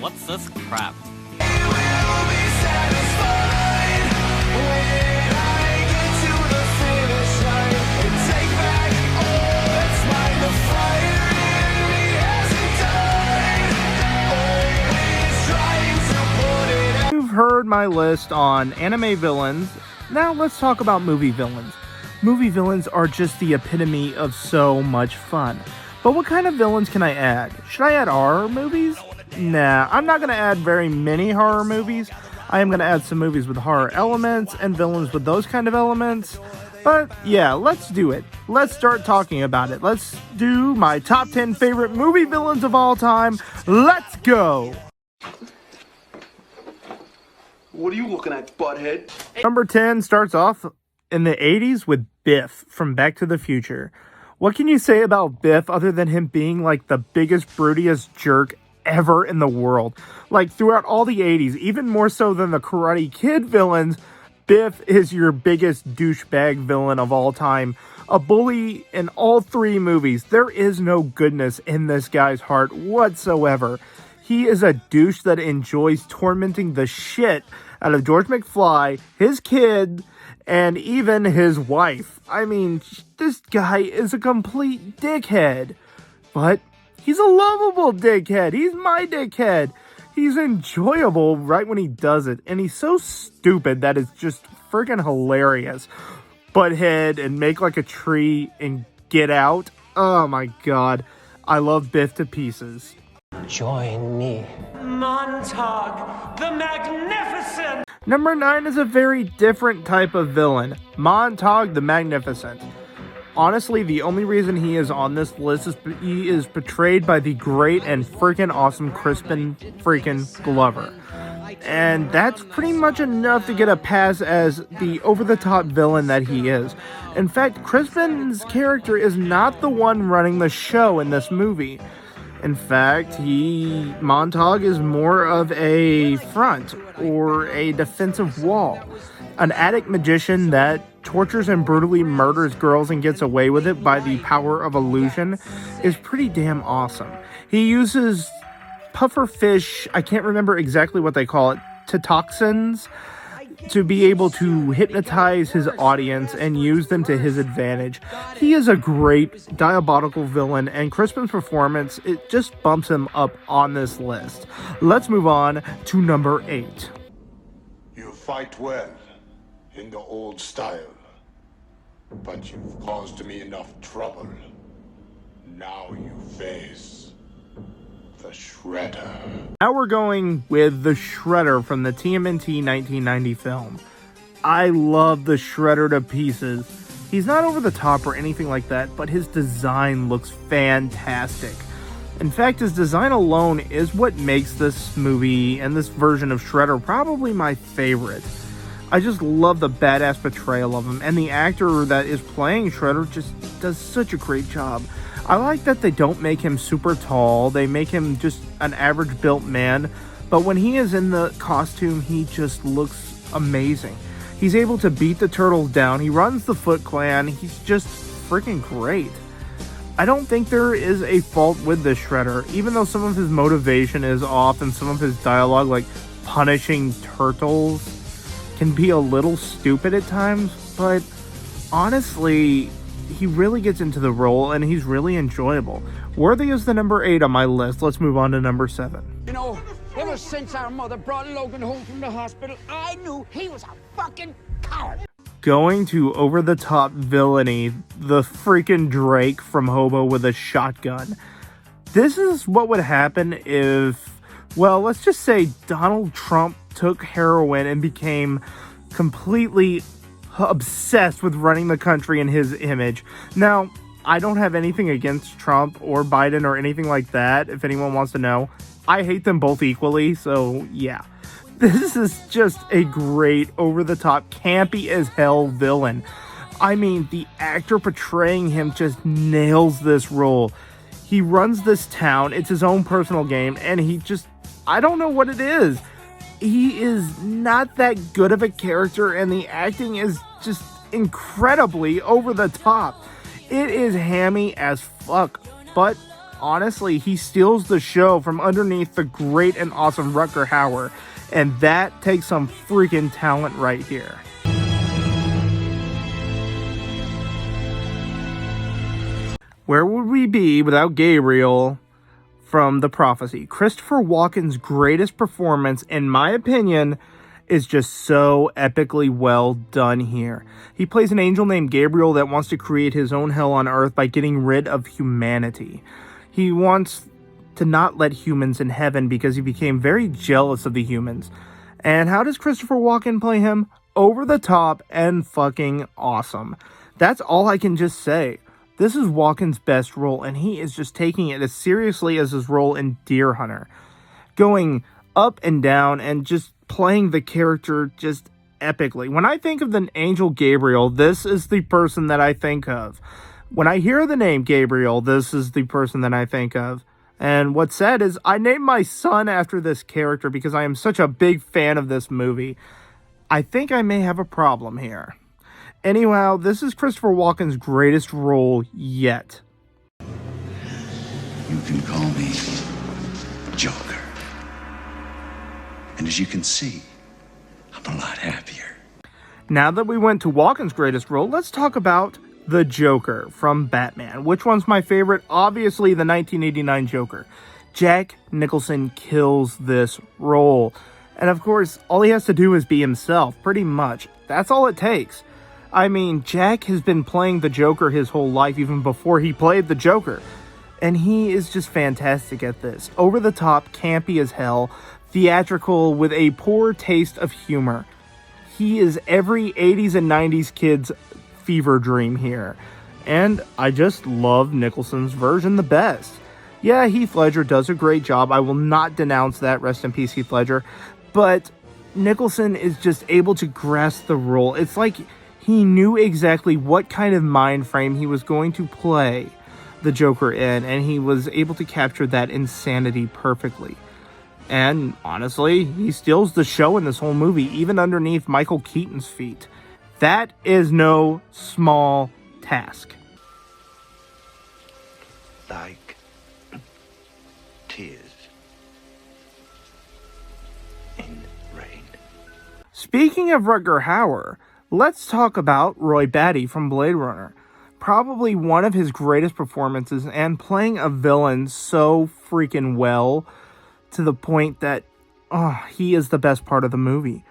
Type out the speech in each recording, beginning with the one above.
What's this crap? You've heard my list on anime villains. Now let's talk about movie villains. Movie villains are just the epitome of so much fun. But what kind of villains can I add? Should I add horror movies? Nah, I'm not going to add very many horror movies. I am going to add some movies with horror elements and villains with those kind of elements. But yeah, let's do it. Let's start talking about it. Let's do my top 10 favorite movie villains of all time. Let's go! What are you looking at, butthead? Number 10 starts off in the 80s with Biff from Back to the Future. What can you say about Biff other than him being like the biggest, broodiest jerk ever in the world? Like throughout all the 80s, even more so than the Karate Kid villains, Biff is your biggest douchebag villain of all time. A bully in all three movies. There is no goodness in this guy's heart whatsoever. He is a douche that enjoys tormenting the shit out of George McFly, his kid, and even his wife. I mean, this guy is a complete dickhead. But he's a lovable dickhead. He's my dickhead. He's enjoyable right when he does it. And he's so stupid that it's just freaking hilarious. Butthead and Make Like a Tree and Get Out. Oh my god. I love Biff to pieces. Join me. Montauk, the Magnificent! Number 9 is a very different type of villain. Montauk the Magnificent. Honestly, the only reason he is on this list is he is portrayed by the great and freaking awesome Crispin freaking Glover. And that's pretty much enough to get a pass as the over-the-top villain that he is. In fact, Crispin's character is not the one running the show in this movie. In fact, Montauk is more of a front or a defensive wall. An addict magician that tortures and brutally murders girls and gets away with it by the power of illusion is pretty damn awesome. He uses pufferfish, I can't remember exactly what they call it, toxins, to be able to hypnotize his audience and use them to his advantage. He is a great diabolical villain, and Crispin's performance, it just bumps him up on this list. Let's move on to number 8. You fight well in the old style, but you've caused me enough trouble. Now you face the Shredder. Now we're going with the Shredder from the TMNT 1990 film. I love the Shredder to pieces. He's not over the top or anything like that, but his design looks fantastic. In fact, his design alone is what makes this movie and this version of Shredder probably my favorite. I just love the badass portrayal of him, and the actor that is playing Shredder just does such a great job. I like that they don't make him super tall, they make him just an average built man, but when he is in the costume, he just looks amazing. He's able to beat the turtles down, he runs the Foot Clan, he's just freaking great. I don't think there is a fault with the Shredder, even though some of his motivation is off and some of his dialogue, like punishing turtles, can be a little stupid at times, but honestly, he really gets into the role and he's really enjoyable. Worthy is the number 8 on my list. Let's move on to number 7. You know, ever since our mother brought Logan home from the hospital, I knew he was a fucking coward. Going to over-the-top villainy, the freaking Drake from Hobo with a Shotgun. This is what would happen if, well, let's just say Donald Trump took heroin and became completely obsessed with running the country in his image. Now, I don't have anything against Trump or Biden or anything like that, if anyone wants to know. I hate them both equally, so yeah. This is just a great, over-the-top, campy as hell villain. I mean, the actor portraying him just nails this role. He runs this town, it's his own personal game, and he just, I don't know what it is. He is not that good of a character, and the acting is just incredibly over the top. It is hammy as fuck, but honestly, he steals the show from underneath the great and awesome Rutger Hauer, and that takes some freaking talent right here. Where would we be without Gabriel from The Prophecy? Christopher Walken's greatest performance, in my opinion, is just so epically well done here. He plays an angel named Gabriel that wants to create his own hell on earth by getting rid of humanity. He wants to not let humans in heaven because he became very jealous of the humans. And how does Christopher Walken play him? Over the top and fucking awesome. That's all I can just say. This is Walken's best role, and he is just taking it as seriously as his role in Deer Hunter. Going up and down and just playing the character just epically. When I think of the angel Gabriel, this is the person that I think of. When I hear the name Gabriel, this is the person that I think of. And what's sad is I named my son after this character because I am such a big fan of this movie. I think I may have a problem here. Anyhow, this is Christopher Walken's greatest role yet. You can call me Joker. And as you can see, I'm a lot happier. Now that we went to Walken's greatest role, let's talk about the Joker from Batman. Which one's my favorite? Obviously, the 1989 Joker. Jack Nicholson kills this role. And of course, all he has to do is be himself, pretty much. That's all it takes. I mean, Jack has been playing the Joker his whole life, even before he played the Joker. And he is just fantastic at this. Over the top, campy as hell, theatrical with a poor taste of humor. He is every 80s and 90s kid's fever dream here. And I just love Nicholson's version the best. Yeah, Heath Ledger does a great job. I will not denounce that. Rest in peace, Heath Ledger. But Nicholson is just able to grasp the role. It's like he knew exactly what kind of mind frame he was going to play the Joker in, and he was able to capture that insanity perfectly. And honestly, he steals the show in this whole movie, even underneath Michael Keaton's feet. That is no small task. Like tears in rain. Speaking of Rutger Hauer, let's talk about Roy Batty from Blade Runner. Probably one of his greatest performances, and playing a villain so freaking well to the point that he is the best part of the movie.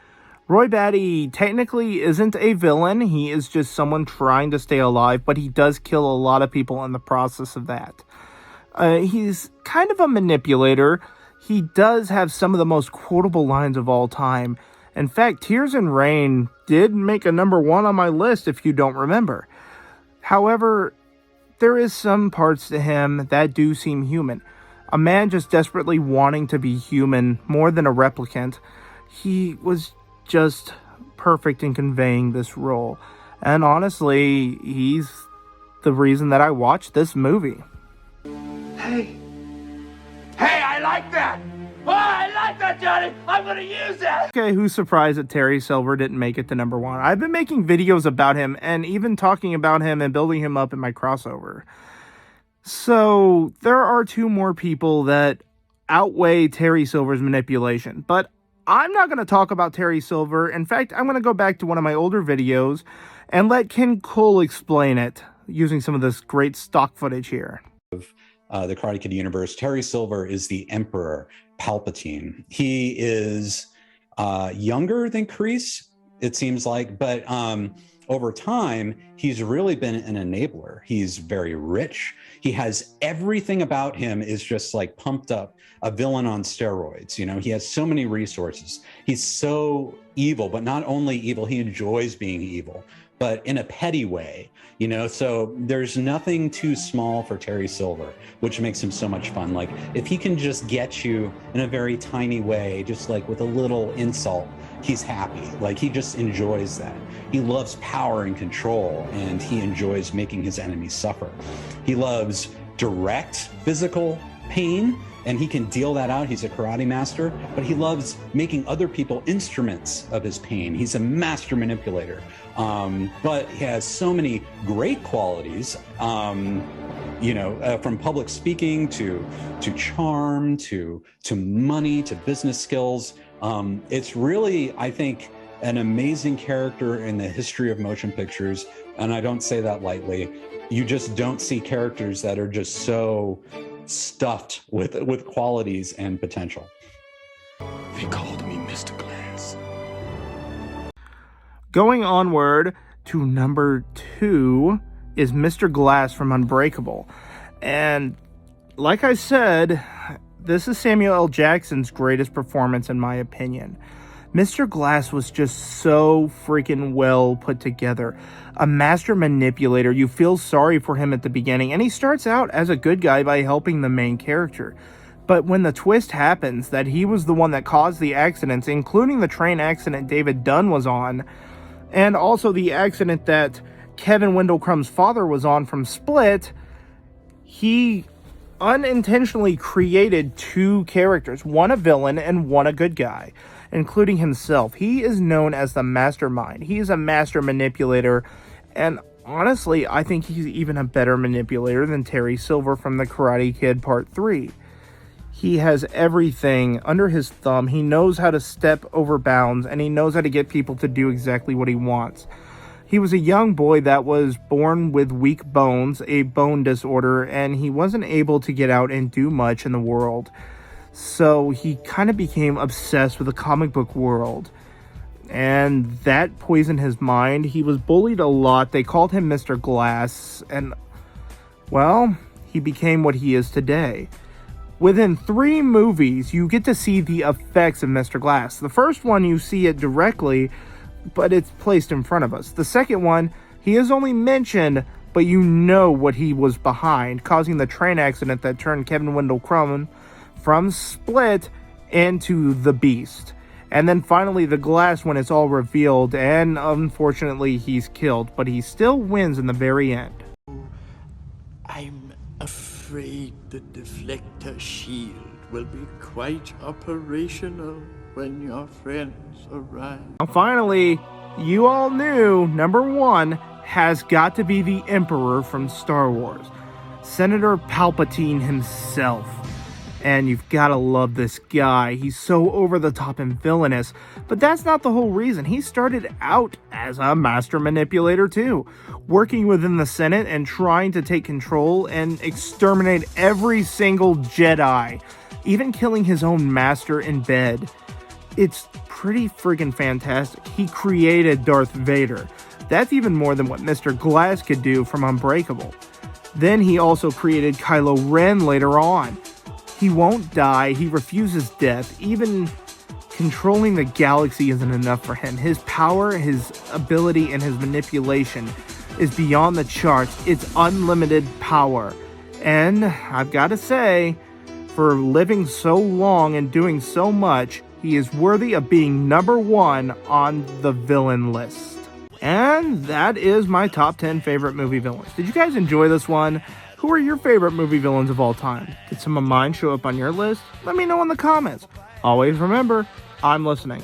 Roy Batty technically isn't a villain. He is just someone trying to stay alive, but he does kill a lot of people in the process of that. He's kind of a manipulator. He does have some of the most quotable lines of all time. In fact, Tears in Rain did make a #1 on my list, if you don't remember. However, there is some parts to him that do seem human. A man just desperately wanting to be human more than a replicant. He was just perfect in conveying this role. And honestly, he's the reason that I watched this movie. Hey, I like that! Oh, I like that, Johnny! I'm gonna use that! Okay, who's surprised that Terry Silver didn't make it to #1? I've been making videos about him and even talking about him and building him up in my crossover. So, there are 2 more people that outweigh Terry Silver's manipulation. But I'm not going to talk about Terry Silver. In fact, I'm going to go back to one of my older videos and let Ken Cole explain it using some of this great stock footage here. The Karate Kid universe, Terry Silver is the Emperor Palpatine. He is younger than Kreese, it seems like, but over time, he's really been an enabler. He's very rich. He has everything about him is just like pumped up, a villain on steroids. You know, he has so many resources. He's so evil, but not only evil, he enjoys being evil, but in a petty way, you know? So there's nothing too small for Terry Silver, which makes him so much fun. Like if he can just get you in a very tiny way, just like with a little insult, he's happy. Like he just enjoys that. He loves power and control, and he enjoys making his enemies suffer. He loves direct physical pain, and he can deal that out. He's a karate master, but he loves making other people instruments of his pain. He's a master manipulator, but he has so many great qualities. from public speaking to charm to money to business skills. It's really, I think, an amazing character in the history of motion pictures, and I don't say that lightly. You just don't see characters that are just so stuffed with qualities and potential. They called me Mr. Glass. Going onward to number 2 is Mr. Glass from Unbreakable. And like I said, this is Samuel L. Jackson's greatest performance in my opinion. Mr. Glass was just so freaking well put together. A master manipulator. You feel sorry for him at the beginning, and he starts out as a good guy by helping the main character. But when the twist happens that he was the one that caused the accidents, including the train accident David Dunn was on, and also the accident that Kevin Wendell Crumb's father was on from Split, he unintentionally created 2 characters, one a villain and one a good guy, including himself. He is known as the mastermind. He is a master manipulator, and honestly, I think he's even a better manipulator than Terry Silver from The Karate Kid Part 3. He has everything under his thumb. He knows how to step over bounds, and he knows how to get people to do exactly what he wants. He was a young boy that was born with weak bones, a bone disorder, and he wasn't able to get out and do much in the world. So he kind of became obsessed with the comic book world, and that poisoned his mind. He was bullied a lot. They called him Mr. Glass, and, well, he became what he is today. Within 3 movies, you get to see the effects of Mr. Glass. The first one, you see it directly, but it's placed in front of us. The second one, he is only mentioned, but you know what he was behind, causing the train accident that turned Kevin Wendell Crumb from Split into the Beast. And then finally the Glass when it's all revealed, and unfortunately he's killed, but he still wins in the very end. I'm afraid the deflector shield will be quite operational when your friends arrive. Now finally, you all knew number 1 has got to be the Emperor from Star Wars, Senator Palpatine himself. And you've got to love this guy. He's so over the top and villainous, but that's not the whole reason. He started out as a master manipulator too, working within the Senate and trying to take control and exterminate every single Jedi, even killing his own master in bed. It's pretty friggin' fantastic. He created Darth Vader. That's even more than what Mr. Glass could do from Unbreakable. Then he also created Kylo Ren later on. He won't die, he refuses death. Even controlling the galaxy isn't enough for him. His power, his ability, and his manipulation is beyond the charts. It's unlimited power. And I've got to say, for living so long and doing so much, he is worthy of being number 1 on the villain list. And that is my top 10 favorite movie villains. Did you guys enjoy this one? Who are your favorite movie villains of all time? Did some of mine show up on your list? Let me know in the comments. Always remember, I'm listening.